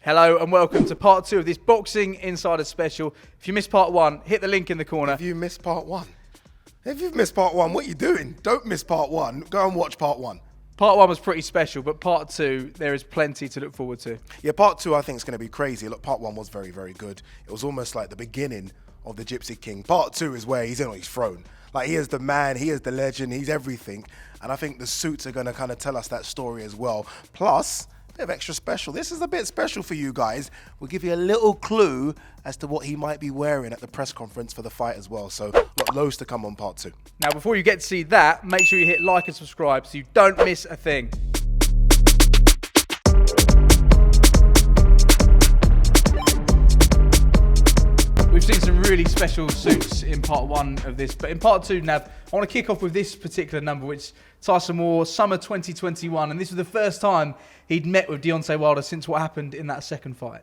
Hello and welcome to part 2 of this Boxing Insider special. If you missed part 1, hit the link in the corner. If you missed part 1, what are you doing? Don't miss part 1. Go and watch part 1. Part 1 was pretty special, but part 2, there is plenty to look forward to. Yeah, part 2 I think is going to be crazy. Look, part 1 was very, very good. It was almost like the beginning of the Gypsy King. Part 2 is where he's in on his throne. Like, he is the man, he is the legend, he's everything. And I think the suits are going to kind of tell us that story as well. Plus, a bit of extra special. This is a bit special for you guys. We'll give you a little clue as to what he might be wearing at the press conference for the fight as well. So, loads to come on part 2. Now, before you get to see that, make sure you hit like and subscribe so you don't miss a thing. We've seen some really special suits in part 1 of this, but in part 2, Nav, I want to kick off with this particular number, which Tyson wore summer 2021, and this was the first time he'd met with Deontay Wilder since what happened in that second fight.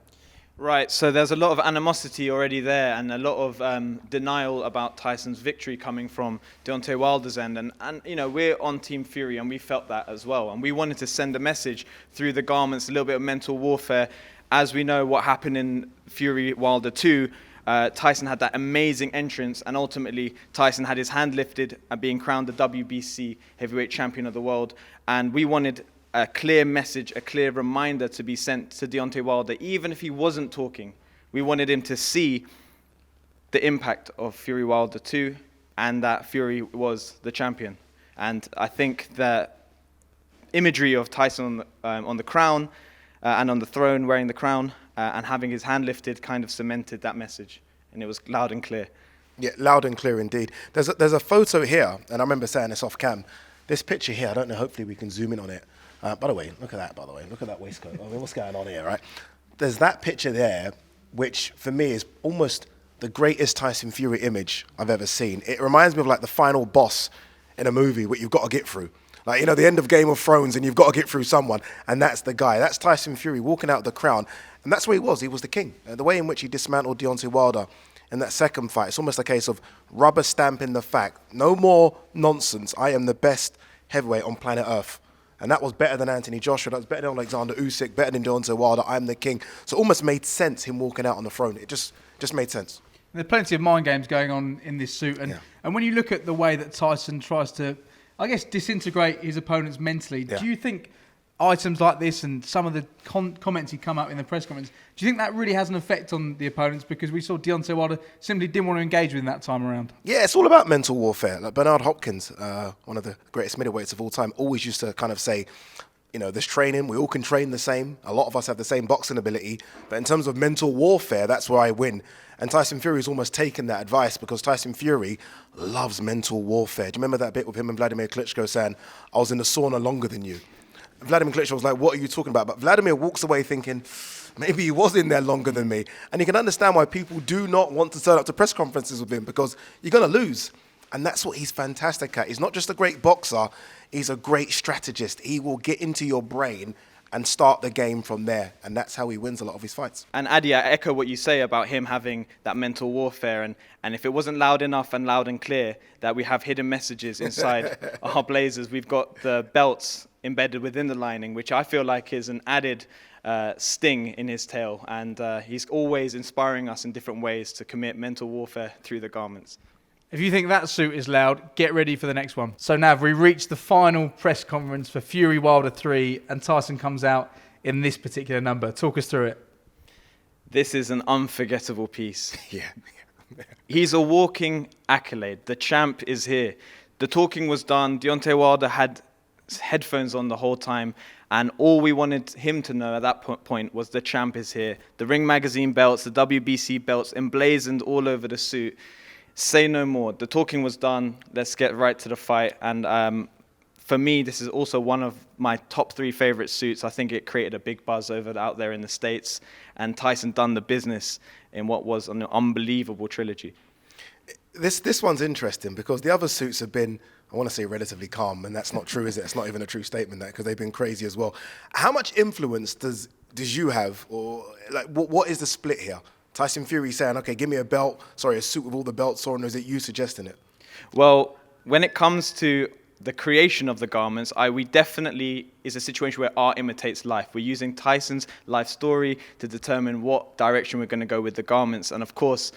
Right, so there's a lot of animosity already there and a lot of denial about Tyson's victory coming from Deontay Wilder's end. And you know, we're on Team Fury and we felt that as well. And we wanted to send a message through the garments, a little bit of mental warfare. As we know what happened in Fury Wilder 2, Tyson had that amazing entrance, and ultimately Tyson had his hand lifted at being crowned the WBC heavyweight champion of the world. And we wanted a clear message, a clear reminder to be sent to Deontay Wilder, even if he wasn't talking. We wanted him to see the impact of Fury Wilder 2 and that Fury was the champion. And I think the imagery of Tyson on the crown and on the throne wearing the crown and having his hand lifted kind of cemented that message. And it was loud and clear. Yeah, loud and clear indeed. There's a photo here, and I remember saying this off cam. This picture here, I don't know, hopefully we can zoom in on it. By the way, look at that, Look at that waistcoat. I mean, what's going on here, right? There's that picture there, which for me is almost the greatest Tyson Fury image I've ever seen. It reminds me of like the final boss in a movie, what you've got to get through. Like, you know, the end of Game of Thrones, and you've got to get through someone, and that's the guy. That's Tyson Fury walking out of the crown, and that's where he was. He was the king. The way in which he dismantled Deontay Wilder in that second fight, it's almost a case of rubber stamping the fact, no more nonsense, I am the best heavyweight on planet Earth. And that was better than Anthony Joshua, that was better than Alexander Usyk, better than Deontay Wilder, I'm the king. So it almost made sense, him walking out on the throne. It just made sense. There's plenty of mind games going on in this suit, and when you look at the way that Tyson tries to, I guess, disintegrate his opponents mentally, do you think items like this and some of the comments he come up in the press conference, do you think that really has an effect on the opponents? Because we saw Deontay Wilder simply didn't want to engage with him that time around. Yeah, it's all about mental warfare. Like Bernard Hopkins, one of the greatest middleweights of all time, always used to kind of say, you know, there's training, we all can train the same. A lot of us have the same boxing ability, but in terms of mental warfare, that's where I win. And Tyson Fury has almost taken that advice because Tyson Fury loves mental warfare. Do you remember that bit with him and Vladimir Klitschko saying, I was in the sauna longer than you? Vladimir Klitschko was like, what are you talking about? But Vladimir walks away thinking, maybe he was in there longer than me. And you can understand why people do not want to turn up to press conferences with him, because you're going to lose. And that's what he's fantastic at. He's not just a great boxer, he's a great strategist. He will get into your brain and start the game from there. And that's how he wins a lot of his fights. And Adi, I echo what you say about him having that mental warfare. And if it wasn't loud enough and loud and clear that we have hidden messages inside our blazers, we've got the belts embedded within the lining, which I feel like is an added sting in his tail. And he's always inspiring us in different ways to commit mental warfare through the garments. If you think that suit is loud, get ready for the next one. So Nav, we reached the final press conference for Fury Wilder 3, and Tyson comes out in this particular number. Talk us through it. This is an unforgettable piece. Yeah. He's a walking accolade. The champ is here. The talking was done. Deontay Wilder had headphones on the whole time, and all we wanted him to know at that point was the champ is here. The Ring Magazine belts, the WBC belts emblazoned all over the suit. Say no more. The talking was done. Let's get right to the fight. And for me, this is also one of my top 3 favorite suits. I think it created a big buzz out there in the States. And Tyson done the business in what was an unbelievable trilogy. This one's interesting because the other suits have been, I want to say, relatively calm, and that's not true, is it? It's not even a true statement, that, because they've been crazy as well. How much influence does you have, or like what is the split here? Tyson Fury saying, okay, give me a suit with all the belts on, or is it you suggesting it? Well, when it comes to the creation of the garments, we definitely is a situation where art imitates life. We're using Tyson's life story to determine what direction we're going to go with the garments. And of course,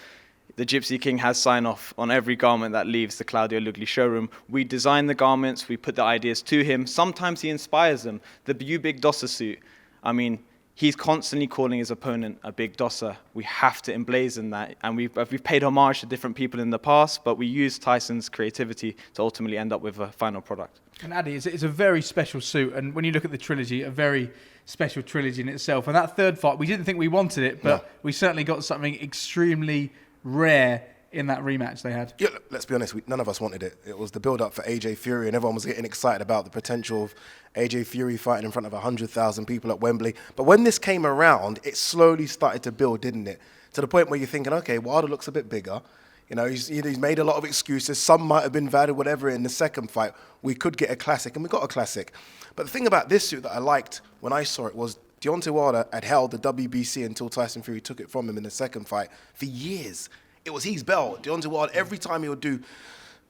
the Gypsy King has sign-off on every garment that leaves the Claudio Lugli showroom. We design the garments, we put the ideas to him. Sometimes he inspires them. The You Big Dosser suit, I mean, he's constantly calling his opponent a big dosser. We have to emblazon that. And we've paid homage to different people in the past, but we use Tyson's creativity to ultimately end up with a final product. And Addy, it's a very special suit. And when you look at the trilogy, a very special trilogy in itself. And that third fight, we didn't think we wanted it, but we certainly got something extremely rare in that rematch they had. Yeah, let's be honest, none of us wanted it. It was the build-up for AJ Fury, and everyone was getting excited about the potential of AJ Fury fighting in front of 100,000 people at Wembley. But when this came around, it slowly started to build, didn't it? To the point where you're thinking, okay, Wilder looks a bit bigger. You know, he's made a lot of excuses. Some might have been valid, whatever. In the second fight, we could get a classic, and we got a classic. But the thing about this suit that I liked when I saw it was Deontay Wilder had held the WBC until Tyson Fury took it from him in the second fight for years. It was his belt. Deontay Wilder, every time he would do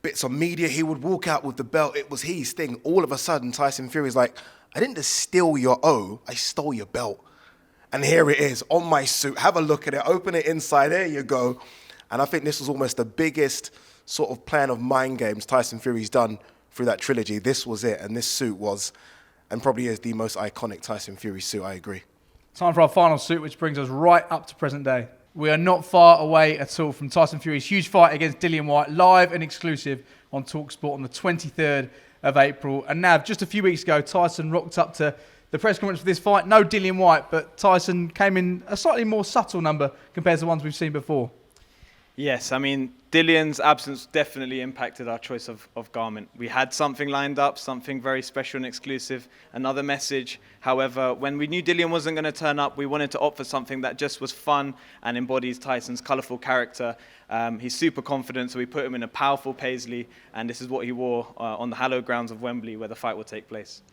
bits on media, he would walk out with the belt. It was his thing. All of a sudden, Tyson Fury's like, I didn't just steal your O, I stole your belt. And here it is on my suit. Have a look at it. Open it inside. There you go. And I think this was almost the biggest sort of plan of mind games Tyson Fury's done through that trilogy. This was it. And this suit was, and probably is, the most iconic Tyson Fury suit. I agree. Time for our final suit, which brings us right up to present day. We are not far away at all from Tyson Fury's huge fight against Dillian Whyte, live and exclusive on talkSPORT on the 23rd of April. And Nav, just a few weeks ago, Tyson rocked up to the press conference for this fight. No Dillian Whyte, but Tyson came in a slightly more subtle number compared to the ones we've seen before. Yes, I mean, Dillian's absence definitely impacted our choice of garment. We had something lined up, something very special and exclusive, another message. However, when we knew Dillian wasn't going to turn up, we wanted to opt for something that just was fun and embodies Tyson's colourful character. He's super confident, so we put him in a powerful paisley, and this is what he wore on the hallowed grounds of Wembley, where the fight will take place.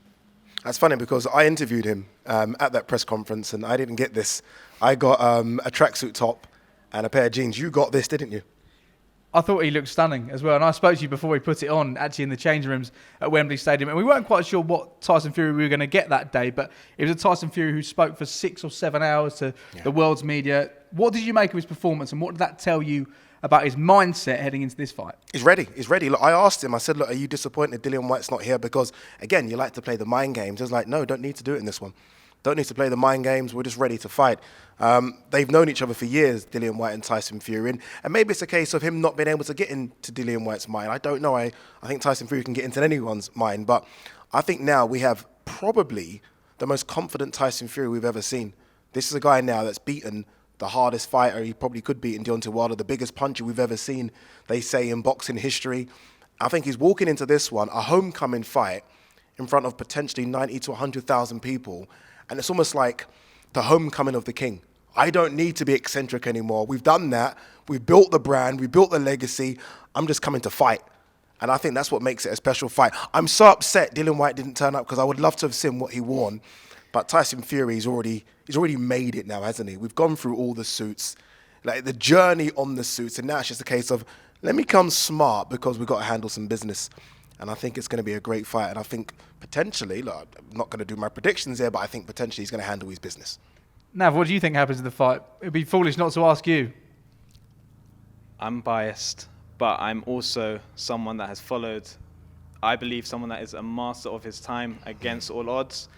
That's funny because I interviewed him at that press conference, and I didn't get this. I got a tracksuit top and a pair of jeans. You got this, didn't you? I thought he looked stunning as well. And I spoke to you before we put it on, actually in the changing rooms at Wembley Stadium. And we weren't quite sure what Tyson Fury we were going to get that day. But it was a Tyson Fury who spoke for 6 or 7 hours to the world's media. What did you make of his performance? And what did that tell you about his mindset heading into this fight? He's ready. He's ready. Look, I asked him, I said, look, are you disappointed Dillian Whyte's not here? Because, again, you like to play the mind games. He was like, no, don't need to do it in this one. Don't need to play the mind games. We're just ready to fight. They've known each other for years, Dillian Whyte and Tyson Fury. And maybe it's a case of him not being able to get into Dillian Whyte's mind. I don't know. I think Tyson Fury can get into anyone's mind. But I think now we have probably the most confident Tyson Fury we've ever seen. This is a guy now that's beaten the hardest fighter he probably could beat in Deontay Wilder, the biggest puncher we've ever seen, they say, in boxing history. I think he's walking into this one, a homecoming fight, in front of potentially 90 to 100,000 people. And it's almost like the homecoming of the king. I don't need to be eccentric anymore. We've done that. We've built the brand. We built the legacy. I'm just coming to fight. And I think that's what makes it a special fight. I'm so upset Dillian Whyte didn't turn up because I would love to have seen what he won. But Tyson Fury, he's already made it now, hasn't he? We've gone through all the suits, like the journey on the suits. And now it's just a case of, let me come smart because we've got to handle some business. And I think it's going to be a great fight. And I think potentially, look, I'm not going to do my predictions here, but I think potentially he's going to handle his business. Nav, what do you think happens in the fight? It'd be foolish not to ask you. I'm biased, but I'm also someone that has followed, I believe, someone that is a master of his time against all odds.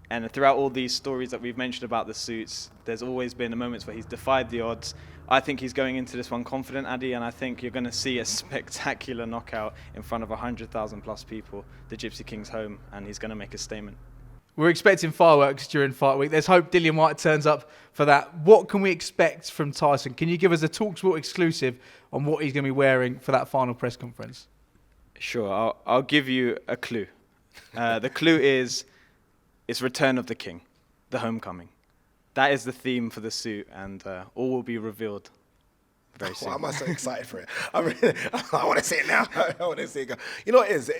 And throughout all these stories that we've mentioned about the suits, there's always been moments where he's defied the odds. I think he's going into this one confident, Addy, and I think you're going to see a spectacular knockout in front of 100,000 plus people, the Gypsy King's home, and he's going to make a statement. We're expecting fireworks during fight week. There's hope Dillian Whyte turns up for that. What can we expect from Tyson? Can you give us a talkSPORT exclusive on what he's going to be wearing for that final press conference? Sure, I'll give you a clue. The clue is, it's Return of the King, the homecoming. That is the theme for the suit, and all will be revealed very soon. Why am I so excited for it? I want to see it now. I want to see it go. You know what it is?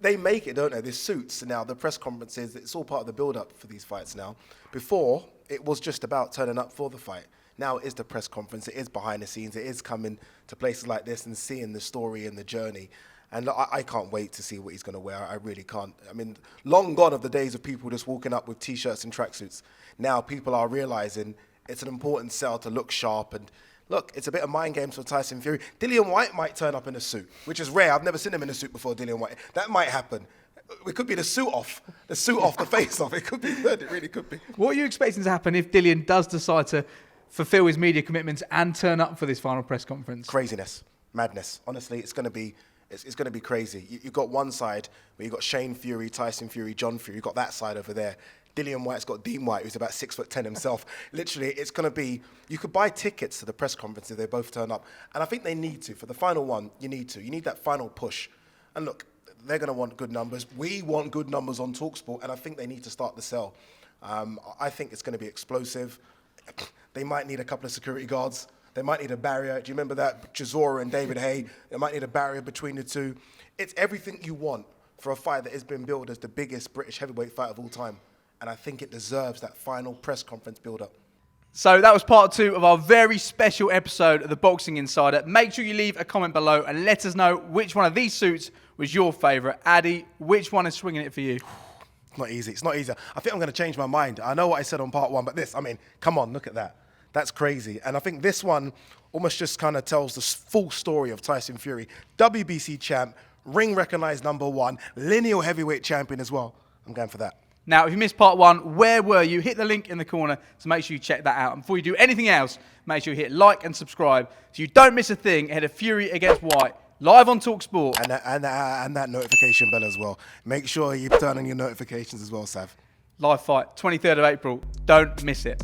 They make it, don't they? These suits now, the press conferences, it's all part of the build-up for these fights now. Before, it was just about turning up for the fight. Now it is the press conference. It is behind the scenes. It is coming to places like this and seeing the story and the journey. And look, I can't wait to see what he's going to wear. I really can't. I mean, long gone of the days of people just walking up with T-shirts and tracksuits. Now people are realising it's an important sell to look sharp. And look, it's a bit of mind games for Tyson Fury. Dillian Whyte might turn up in a suit, which is rare. I've never seen him in a suit before, Dillian Whyte. That might happen. It could be the suit off, the face off. It could be good. It really could be. What are you expecting to happen if Dillian does decide to fulfil his media commitments and turn up for this final press conference? Craziness, madness. Honestly, it's going to be crazy. You've got one side where you've got Shane Fury, Tyson Fury, John Fury. You've got that side over there. Dillian Whyte's got Dean White, who's about 6'10" himself. Literally, it's going to be, you could buy tickets to the press conference if they both turn up. And I think they need to. For the final one, you need to. You need that final push. And look, they're going to want good numbers. We want good numbers on talkSPORT, and I think they need to start the sell. I think it's going to be explosive. They might need a couple of security guards. They might need a barrier. Do you remember that? Chisora and David Haye. They might need a barrier between the two. It's everything you want for a fight that has been billed as the biggest British heavyweight fight of all time. And I think it deserves that final press conference build-up. So that was part 2 of our very special episode of the Boxing Insider. Make sure you leave a comment below and let us know which one of these suits was your favourite. Addy, which one is swinging it for you? It's not easy. It's not easy. I think I'm going to change my mind. I know what I said on part 1, but this, I mean, come on, look at that. That's crazy. And I think this one almost just kind of tells the full story of Tyson Fury. WBC champ, ring recognised #1, lineal heavyweight champion as well. I'm going for that. Now, if you missed part 1, where were you? Hit the link in the corner, so make sure you check that out. And before you do anything else, make sure you hit like and subscribe so you don't miss a thing ahead of Fury against White, live on talkSPORT. And that notification bell as well. Make sure you turn on your notifications as well, Sav. Live fight, 23rd of April. Don't miss it.